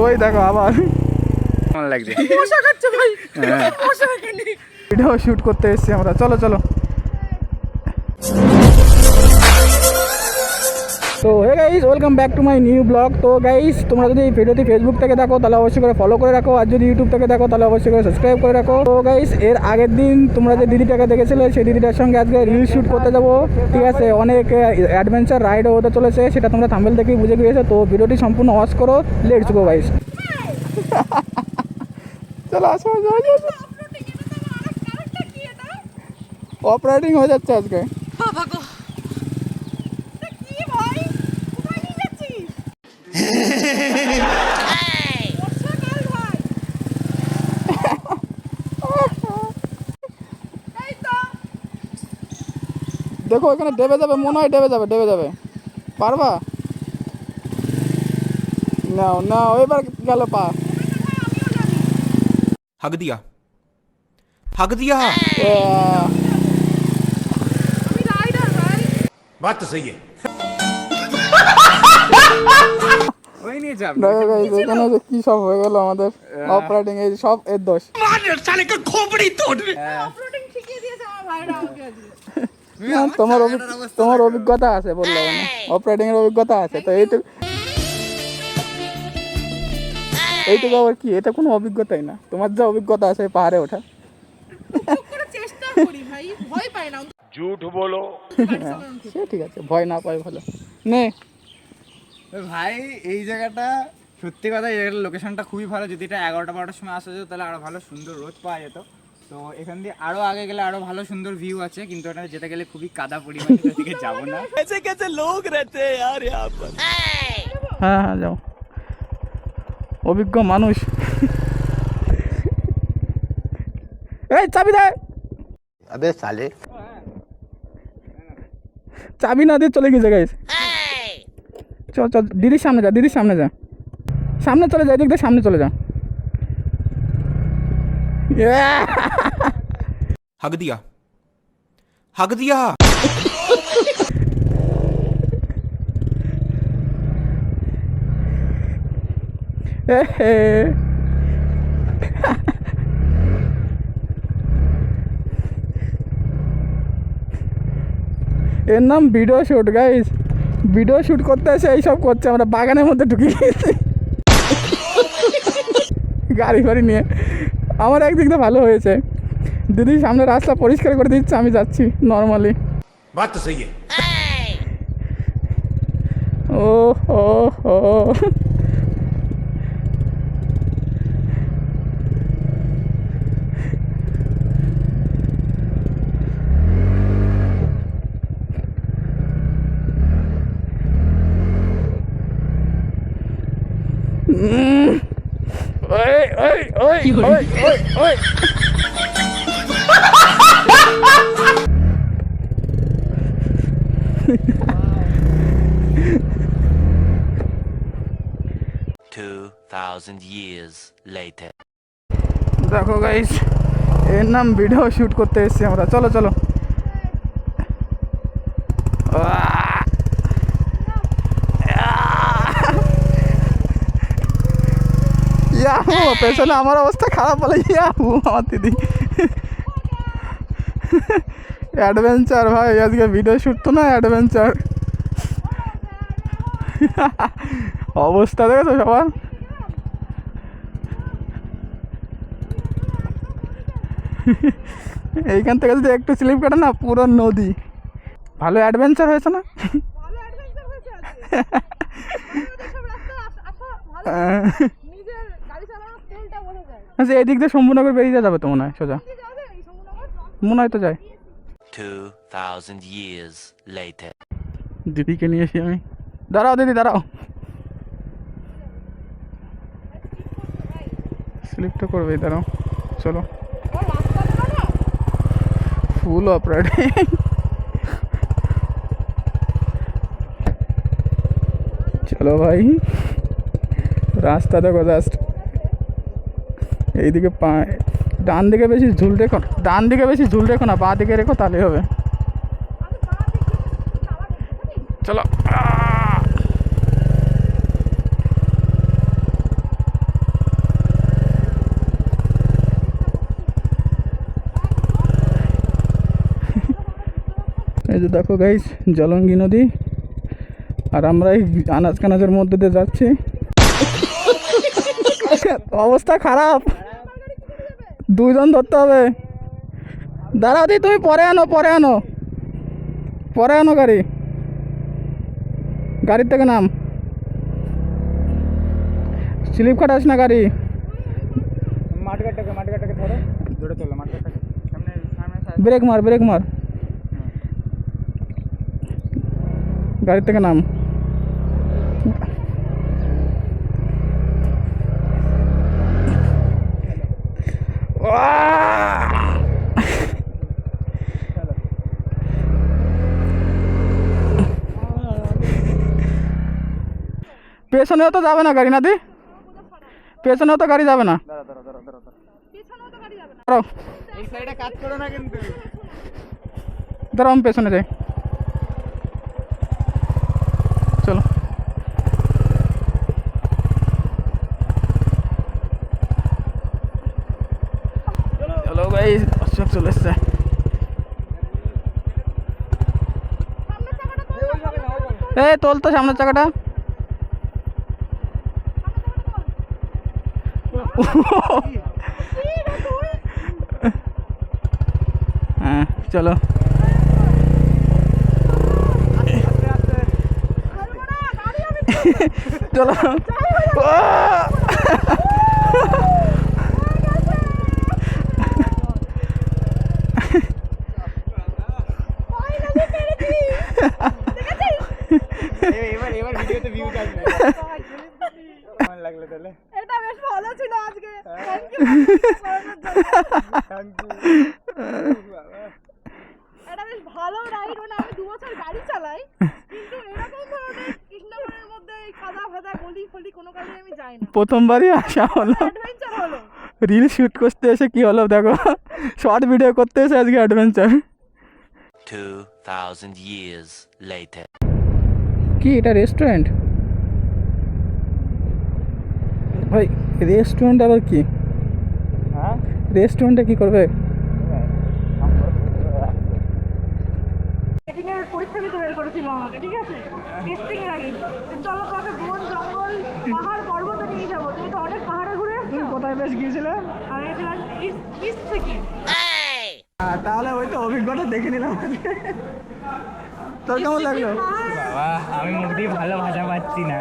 ওই দেখো আবার কেমন লাগছে? মশা খাচ্ছে ভাই, মশা এখানে। ভিডিও শুট করতে এসেছি আমরা, চলো চলো। তো hey guys, welcome back to my new blog. তো গাইস, তোমরা যদি এই ভিডিওটি ফেসবুক থেকে দেখো তাহলে অবশ্যই করে ফলো করে রাখো, আর যদি ইউটিউব থেকে দেখো তাহলে অবশ্যই করে সাবস্ক্রাইব করে রাখো। তো গাইস, এর আগের দিন তোমরা যে দিদিটাকে দেখেছিলে সেই দিদিটার সঙ্গে আজকে রিল শ্যুট করতে যাবো, ঠিক আছে। অনেক অ্যাডভেঞ্চার রাইডও হতে চলেছে, সেটা তোমরা থাম্বনেল থেকেই বুঝে গিয়েছো। তো ভিডিওটি সম্পূর্ণ ওয়াচ করো, লেটস গো গাইস। চলো আসো, অপারেটিং হয়ে যাচ্ছে আজকে। বাবা গো, কি ভাই, কোথায় নিয়ে যাচ্ছিস? মশা কাল ভাই। এই তো দেখো এখানে ডেবে যাবে, মনে হয় ডেবে যাবে। পারবা? নাও নাও, এবার গেল পা। हक दिया আমি রাইডার ভাই। बात तो सही है। ওই নিয়ে যাব। দেখো গাইস, এখানে যে কি সব হয়ে গেল আমাদের অপারেটিং, এই সব এর দোষ। অফরোডিং শিখিয়ে দিয়েছে আমার ভাইরা আমাকে আজকে। না, তোমার অভিজ্ঞতা আছে বললে, মানে অপারেটিং এর অভিজ্ঞতা আছে, তো এইটুকু আবার কি, এটা কোনো অভিজ্ঞতাই না। তোমার যা অভিজ্ঞতা আছে পাহাড়ে ওঠা। টুক করে চেষ্টা করি ভাই, ভয় পাই না। झूठ बोलो। সে ঠিক আছে, ভয় না পাই ভালো। নে ভাই এই জায়গাটা সত্যি কথা, এই জায়গাটার লোকেশনটা খুবই ভালো। যদি এটা 11টা-12টার সময় আসা যেত তাহলে আরো ভালো সুন্দর রোদ পাওয়া যেত। তো এখান দিয়ে আরো আগে গেলে আরো ভালো সুন্দর ভিউ আছে, কিন্তু এটা যেতে গেলে খুবই কাদা পরিমাণে, ওদিকে যাবো না। হ্যাঁ হ্যাঁ, যাও, অভিজ্ঞ মানুষ। এই চাবি দে। अबे साले। চাবি না দিয়ে চলে গেছে গাইস। চল চল, দিদির সামনে যা, সামনে চলে যা, এদিক দিয়ে সামনে চলে যা। हक दिया এর নাম video shoot guys. Video shoot করতে এসে এইসব করছে। আমরা বাগানের মধ্যে ঢুকে গিয়েছি গাড়ি ফাড়ি নিয়ে। আমার একদিক দিয়ে ভালো হয়েছে, দিদি সামনে রাস্তা পরিষ্কার করে দিচ্ছে, আমি যাচ্ছি নর্মালি। बात तो सही है। ও ও ও ওই ওই ওই ওই ওই ওই 2000 years later. দেখো গাইস, এর নাম ভিডিও শ্যুট করতে এসেছি আমরা, চলো চলো। ইয়াহু, পেছনে আমার অবস্থা খারাপ বলে ইয়াহু, আমার দিদি। অ্যাডভেঞ্চার ভাই, আজকে ভিডিও শ্যুট তো না, অ্যাডভেঞ্চার। অবস্থা দেখেছো সবার? এইখান থেকে যদি একটু স্লিপ কাটে না, পুরো নদী। ভালো অ্যাডভেঞ্চার হয়েছে না? ভালো অ্যাডভেঞ্চার হয়েছে আজকে। সব রাস্তা আসা ভালো, নিজের গাড়ি চালানোর স্কিলটা বোঝা যায়। আচ্ছা, এদিক দিয়ে শম্ভুনগর বেরিয়ে যাবে তো মনে হয়, সোজা কি যাবে এই সমুদ্র? মনে হয় তো যায়। 2000 years later. দিদিকে নিয়ে এসি আমি। দাঁড়াও দিদি, দাঁড়াও, স্লিপটা করবে, দাঁড়াও, চলো। ফুল অপারেটিং। চলো ভাই, রাস্তা দেখো জাস্ট। এইদিকে ডান দিকে বেশি ঝুল রেখো, না, বাঁ দিকে রেখো, তাহলেই হবে। চলো। যে দেখো গাইস জলঙ্গি নদী, আর আমরা এই আনাজ কানাজের মধ্যে দিয়ে যাচ্ছি। অবস্থা খারাপ, দুইজন ধরতে হবে। দাঁড়াও দি, তুমি পরে আনো গাড়ি, গাড়ির থেকে নাম, স্লিপ কাটাস না গাড়ি। মাঠঘাটটাকে ধরো, জোরে চলো মাঠঘাটটাকে, সামনে ব্রেক মার, গাড়ির থেকে নাম। পেছনেও তো যাবে না গাড়ি, না দি পেছনেও তো গাড়ি যাবে না। পিছনেও তো গাড়ি যাবে না। দাঁড়াও, এই সাইডে কাজ করো না কিন্তু। দাঁড়াও আমি পেছনে যাই, চলো। চলো গাইস, অশোক চলে এসছে। সামনের চাকাটা তোল, এই তোল তো সামনের চাকাটা। হ্যাঁ চলো। চলো এবার ভিডিওতে ভিউ আসবে। কেমন লাগলো তাহলে? এটা বেশ ভালো ছিল আজকে। Thank you. এটা বেশ ভালো রাইড, মানে আমি 2 বছর গাড়ি চালাই, কিন্তু এরকম ধরনের কৃষ্ণনগরের মধ্যে এই কাদা ফাদা গলি ফলি কোনো কাজে আমি যাই না। প্রথমবারই আসা হলো, অ্যাডভেঞ্চার হলো। রিল শুট করতে এসে কি হলো দেখো, শর্ট ভিডিও করতে এসে আজকে অ্যাডভেঞ্চার। 2000 years later. কি এটা রেস্টুরেন্ট? ভাই রেস্টুরেন্ট আবার কি? হ্যাঁ রেস্টুরেন্টে কি করবে? টেস্টিং এর পরীক্ষা দিতে বের করেছিল আমাকে, ঠিক আছে? টেস্টিং এর আগে চলো তোমাকে বন জঙ্গল পাহাড় পর্বতে নিয়ে যাবো। তুমি তো অনেক পাহাড়ে ঘুরে এসছো। কোথায় বেশ গিয়েছিলে? আমি গেছিলাম ইস্ট সিকিম। তাহলে ওই তো অভিজ্ঞতা দেখে নিলাম। তোর কেমন লাগলো? বাবা, আমি মুখ দিয়ে ভালো ভাষা পাচ্ছি না।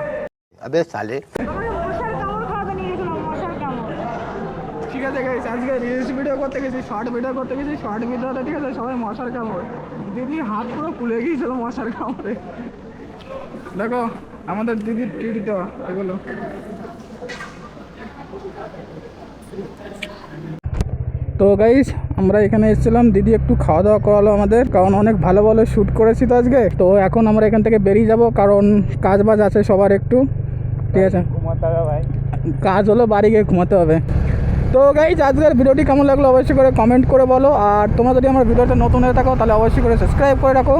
अबे साले আমাকে মশার কামড় খাওয়াতে নিয়ে গেছিলাম, মশার কামড়। ঠিক আছে গাইস, আজকে রিলস ভিডিও করতে গেছি, শর্ট ভিডিও করতে গেছি, শর্ট ভিডিওতে ঠিক আছে সবাই মশার কামড়, দিদি হাত পুরো ফুলে গিয়েছিল মশার কামড়ে। দেখো আমাদের দিদির ট্রিট দেওয়া এগুলো। তো গাইস আমরা এখানে এসেছিলাম, দিদি একটু খাওয়া দাওয়া করালো আমাদের, কারণ অনেক ভালো ভালো শ্যুট করেছি তো আজকে। তো এখন আমরা এখান থেকে বেরিয়ে যাব, কারণ কাজ বাজ আছে সবার একটু, ঠিক আছে? ঘুমাতে হবে ভাই। কাজ হলো বাড়ি গিয়ে ঘুমাতে হবে। তো গাইস আজকের ভিডিওটি কেমন লাগলো অবশ্যই করে কমেন্ট করে বলো, আর তোমরা যদি আমার ভিডিওটা নতুন হয়ে থাকো তাহলে অবশ্যই করে সাবস্ক্রাইব করে রাখো।